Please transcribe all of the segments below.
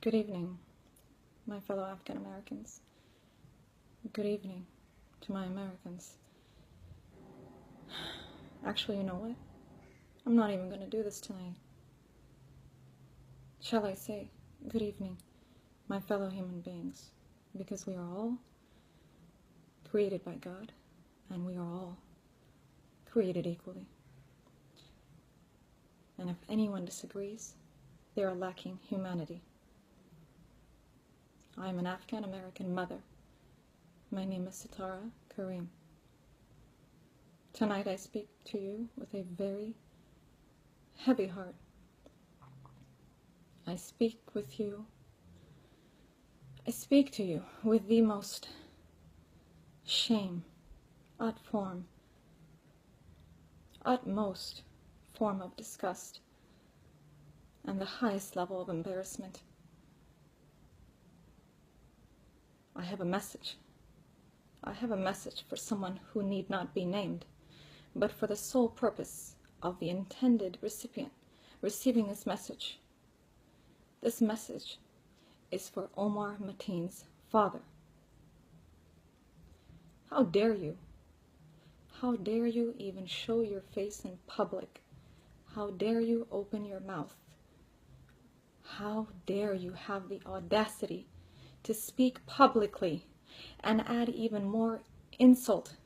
Good evening, my fellow African Americans. Good evening to my Americans. Actually, you know what? I'm not even going to do this tonight. Shall I say, good evening, my fellow human beings, because we are all created by God, and we are all created equally. And if anyone disagrees, they are lacking humanity. I am an African American mother. My name is Setara Karim. Tonight I speak to you with a very heavy heart. I speak to you with the most shame, utmost form of disgust, and the highest level of embarrassment. I have a message. I have a message for someone who need not be named, but for the sole purpose of the intended recipient receiving this message. This message is for Omar Mateen's father. How dare you? How dare you even show your face in public? How dare you open your mouth? How dare you have the audacity to speak publicly and add even more insult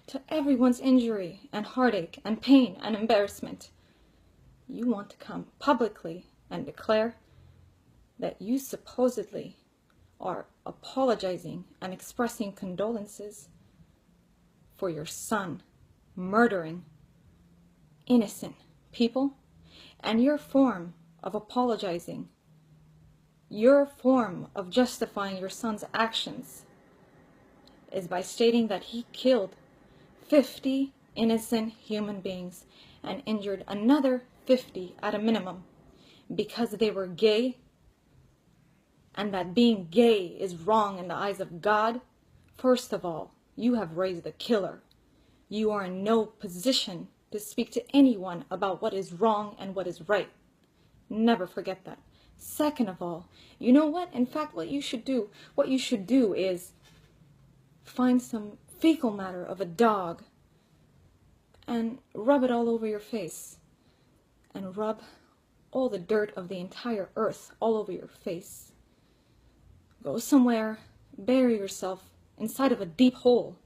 to everyone's injury and heartache and pain and embarrassment? You want to come publicly and declare that you supposedly are apologizing and expressing condolences for your son murdering innocent people, and your form of apologizing, your form of justifying your son's actions is by stating that he killed 50 innocent human beings and injured another 50 at a minimum because they were gay, and that being gay is wrong in the eyes of God. First of all, you have raised a killer. You are in no position to speak to anyone about what is wrong and what is right. Never forget that. Second of all, you know what? In fact, what you should do is find some fecal matter of a dog and rub it all over your face, and rub all the dirt of the entire earth all over your face. Go somewhere, bury yourself inside of a deep hole,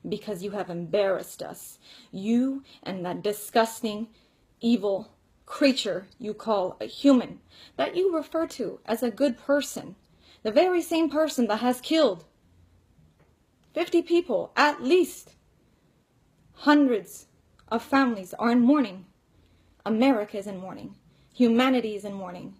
because you have embarrassed us. You and that disgusting, evil creature you call a human, that you refer to as a good person, the very same person that has killed 50 people, at least. Hundreds of families are in mourning. America is in mourning. Humanity is in mourning.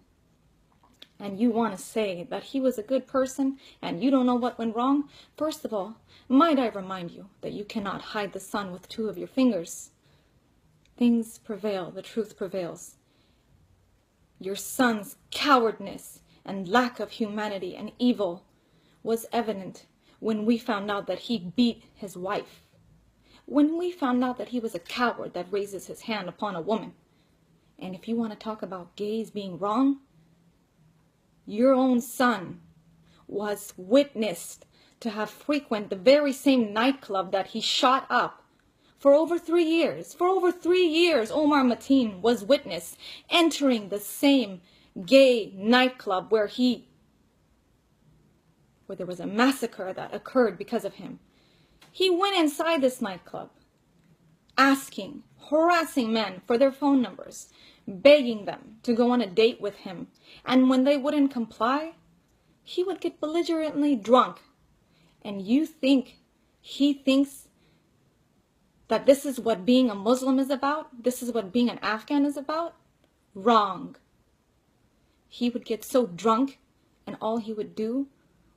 And you want to say that he was a good person and you don't know what went wrong? First of all, might I remind you that you cannot hide the sun with two of your fingers. Things prevail, the truth prevails. Your son's cowardness and lack of humanity and evil was evident when we found out that he beat his wife. When we found out that he was a coward that raises his hand upon a woman. And if you want to talk about gays being wrong, your own son was witnessed to have frequented the very same nightclub that he shot up for over 3 years. For over 3 years, Omar Mateen was witnessed entering the same gay nightclub where there was a massacre that occurred because of him. He went inside this nightclub, asking, harassing men for their phone numbers, begging them to go on a date with him. And when they wouldn't comply, he would get belligerently drunk. And you think he thinks that this is what being a Muslim is about? This is what being an Afghan is about? Wrong. He would get so drunk, and all he would do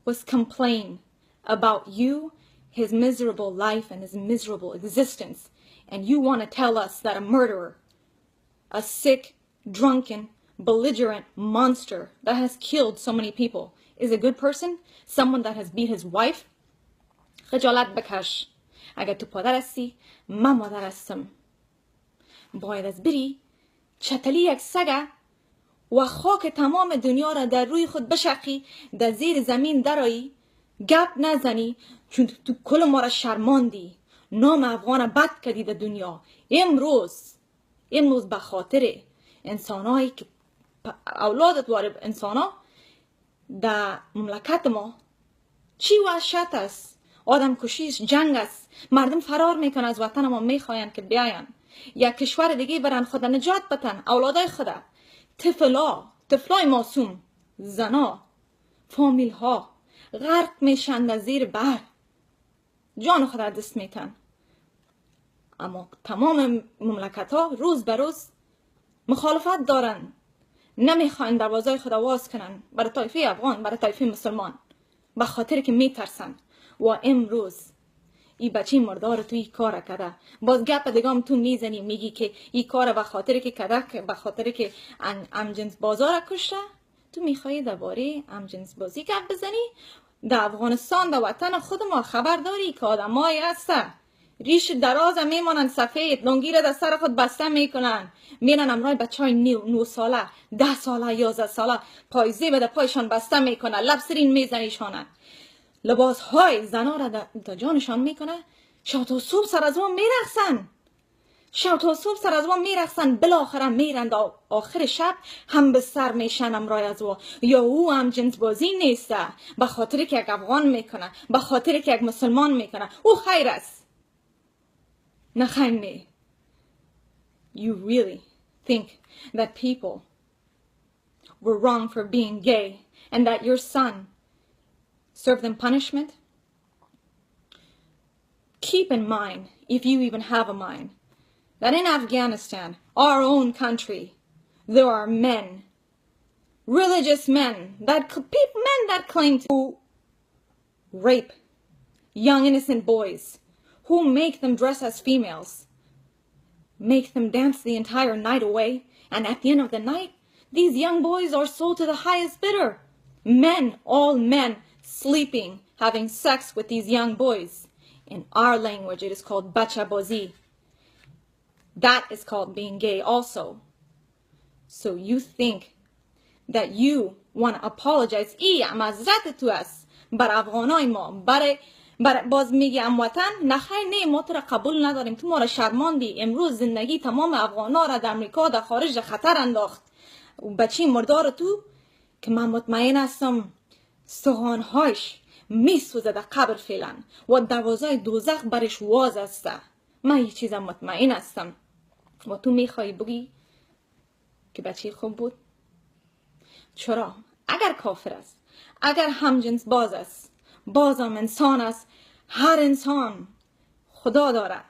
was complain about you, his miserable life, and his miserable existence. And you want to tell us that a murderer, a sick, drunken, belligerent monster that has killed so many people is a good person? Someone that has beat his wife? خجالت بکش. اگه تو پادر هستی من مادر هستم. باید از بری چتلی یک سگه و خاک تمام دنیا را در روی خود بشقی، در زیر زمین درایی، گپ نزنی، چون تو کل ما را شرماندی، نام افغان بد کردی در دنیا. امروز به خاطر انسانایی که اولادت وارد انسانا در مملکت ما چی وحشت است، آدم کشیش جنگ است، مردم فرار میکنن از وطن ما، میخواین که بیاین یک کشور دیگه برن خدا نجات بتن، اولادای خدا، طفلای معصوم، زنا، فامیل ها غرق میشن در زیر بحر، جان خدا دست میتن. اما تمام مملکت ها روز به روز مخالفت دارن، نمیخواین دروازه خدا باز کنن برای طایفه افغان، برای طایفه مسلمان، به خاطر که میترسن. و امروز ای بچه مردار تو ای کار کرده، باز گپ دیگه تو میزنی میگی که ای کار به خاطر که کرده، به خاطر که امجنس بازار کشته. تو میخوایی درباره امجنس بازی گپ بزنی؟ در افغانستان، در وطن خود ما خبر داری که آدمایی هسته ریش دراز میمانن، سفید لنگی را در سر خود بسته میکنن، میرن امرای بچه های 9 ساله 10 ساله 11 ساله پایزه به پایشان بسته میکنن، لب سرین میزنیشانن، لباس های زنا را در جانشان میکنه، شب تا صبح سر از ما میرخصن، بالاخره میرن آخر شب هم به سر میشن امرای از وا. یا او هم جنس بازی نیسته، به خاطر که یک افغان میکنه، به خاطر که یک مسلمان میکنه، او خیر است. نخیر. You really think that people were wrong for being gay and that your son served them punishment? Keep in mind, if you even have a mind, that in Afghanistan, our own country, there are men, religious men that claim to rape young innocent boys, who make them dress as females, make them dance the entire night away, and at the end of the night, these young boys are sold to the highest bidder. Men, all men, sleeping, having sex with these young boys. In our language, it is called bacha bozi. That is called being gay also. So you think that you want to apologize. معذرت تو است بر افغانای ما، باز میگی اموطن. نخیر، نه، ما تو را قبول نداریم، تو ما را شرماندی. امروز زندگی تمام افغانا را در امریکا، در خارج، در خطر انداخت. بچی مردار تو که من مطمئن هستم استخوانهاش میسوزه در قبر فعلا و دروازه دوزخ برش واز است. من یه چیز مطمئن هستم. و تو میخوایی بگی که بچه خوب بود؟ چرا؟ اگر کافر است، اگر همجنس باز است، بازم انسان است. هر انسان خدا داره.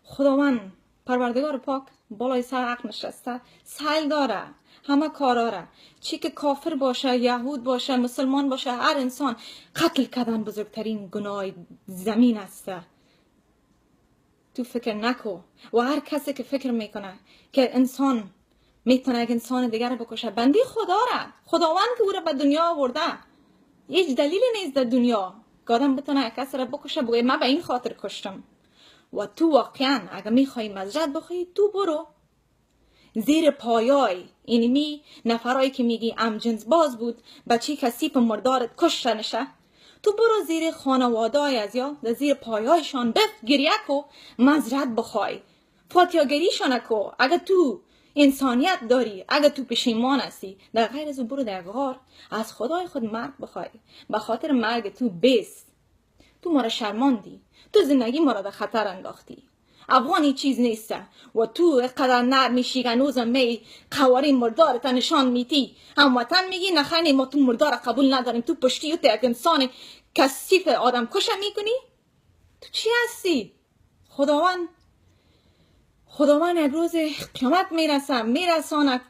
خداوند پروردگار پاک بالای سر عقل نشسته، سهل داره همه کارا را. چی که کافر باشه، یهود باشه، مسلمان باشه، هر انسان قتل کردن بزرگترین گناه زمین است. تو فکر نکو. و هر کسی که فکر میکنه که انسان میتونه یک انسان دیگر بکشه، بندی خدا را، خداوند که او را به دنیا آورده، هیچ دلیلی نیست در دنیا که آدم بتونه یک کس را بکشه بگه من به این خاطر کشتم. و تو واقعا اگر میخوایی معذرت بخوایی، تو برو زیر پایای اینمی نفرایی که میگی امجنس باز بود، بچه کثیف مردارت کشته نشه، تو برو زیر خانوادای از یا در زیر پایایشان گریه کو، معذرت بخوای، فاتحه‌گریشان کو. اگر تو انسانیت داری، اگر تو پشیمان هستی، در غیر از برو در غار از خدای خود مرگ بخوای. به خاطر مرگ تو بیست. تو ما را شرماندی، تو زندگی ما را در خطر انداختی. افغانی چیز نیسته و تو قدر نر میشی گنوزم می قوارین مردارت نشان میتی، هموطن میگی نخیر ما تو مردار قبول نداریم. تو پشتی و تو یک انسان کثیف آدم کشه میکنی. تو چی هستی؟ خداوند یک روز قیامت میرسانه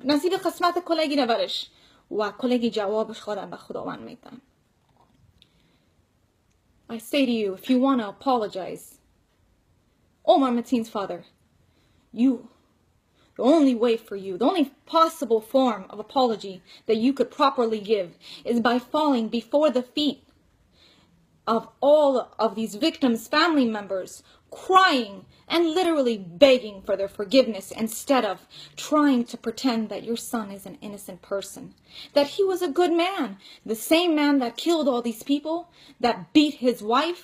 نصیب قسمت کلگی رو برش و کلگی جوابش خودم به خداوند میتن. I say to you, if you want to apologize, Omar Mateen's father, the only way for you, the only possible form of apology that you could properly give is by falling before the feet of all of these victims' family members, crying and literally begging for their forgiveness instead of trying to pretend that your son is an innocent person, that he was a good man, the same man that killed all these people, that beat his wife.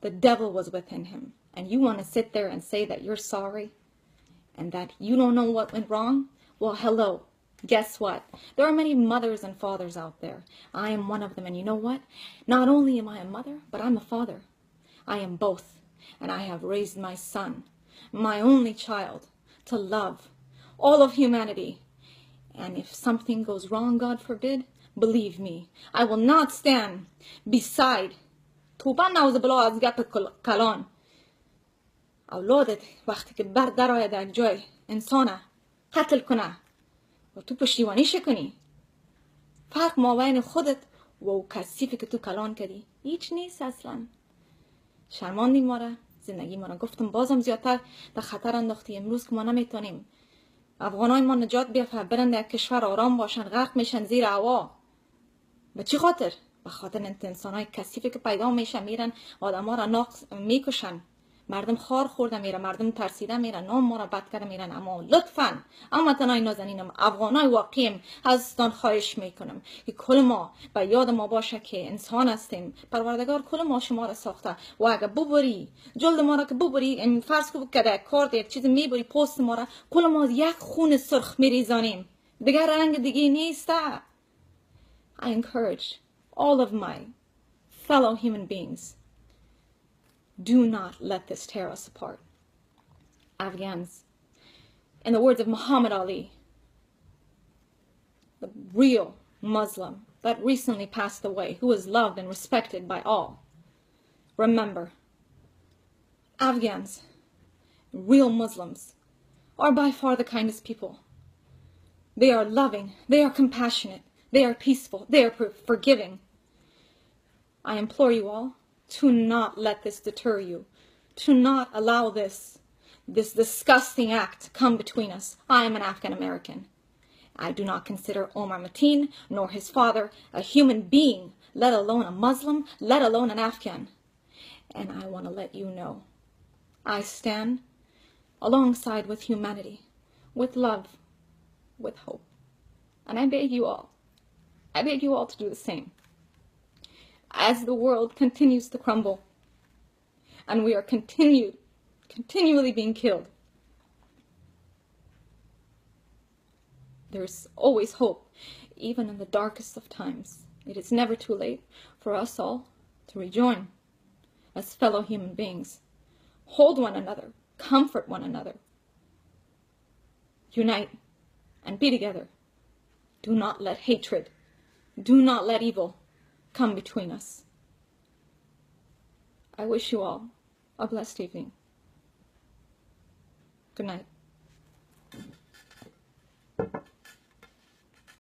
The devil was within him. And you want to sit there and say that you're sorry and that you don't know what went wrong? Well, hello. Guess what? There are many mothers and fathers out there. I am one of them. And you know what? Not only am I a mother, but I'm a father. I am both. And I have raised my son, my only child, to love all of humanity. And if something goes wrong, God forbid, believe me, I will not stand beside توبه نعوذ بالله از گپ کلان. اولادت وقتی که بر درآید در جای انسانه قتل کنه و تو پشتیبانیش کنی، فرق مابین خودت و کثیفی که تو کلان کردی هیچ نیست اصلا. شرماندی ما را، زندگی ما را گفتم بازم زیادتر در خطر انداختی. امروز که ما نمیتونیم افغانای ما نجات بیافته، برن در کشور آرام باشن، غرق میشن زیر هوا. به چی خاطر؟ به خاطر انسانای کثیفی که پیدا میشن، میرن آدما را ناقص میکشن، مردم خار خورده میرن، مردم ترسیده میرن، نام ما را بد کرده میرن. اما لطفاً هموطنای نازنینم، افغانای واقعیم، ازتان خواهش میکنم که کل ما به یاد ما باشه که انسان هستیم. پروردگار کل ما شما را ساخته و اگه ببری جلد ما را که ببری، این فرض که بکده کارت یک چیز میبری پوست ما را، کل ما یک خون سرخ میریزانیم، دیگر رنگ دیگه نیسته. I encourage all of my fellow human beings, do not let this tear us apart. Afghans, in the words of Muhammad Ali, the real Muslim that recently passed away, who was loved and respected by all, remember, Afghans, real Muslims, are by far the kindest people. They are loving, they are compassionate, they are peaceful, they are forgiving. I implore you all to not let this deter you, to not allow this disgusting act to come between us. I am an Afghan American. I do not consider Omar Mateen nor his father a human being, let alone a Muslim, let alone an Afghan. And I want to let you know, I stand alongside with humanity, with love, with hope. And I beg you all to do the same. As the world continues to crumble and we are continually being killed, there's always hope, even in the darkest of times. It is never too late for us all to rejoin as fellow human beings. Hold one another, comfort one another, unite and be together. Do not let hatred, do not let evil come between us. I wish you all a blessed evening. Good night.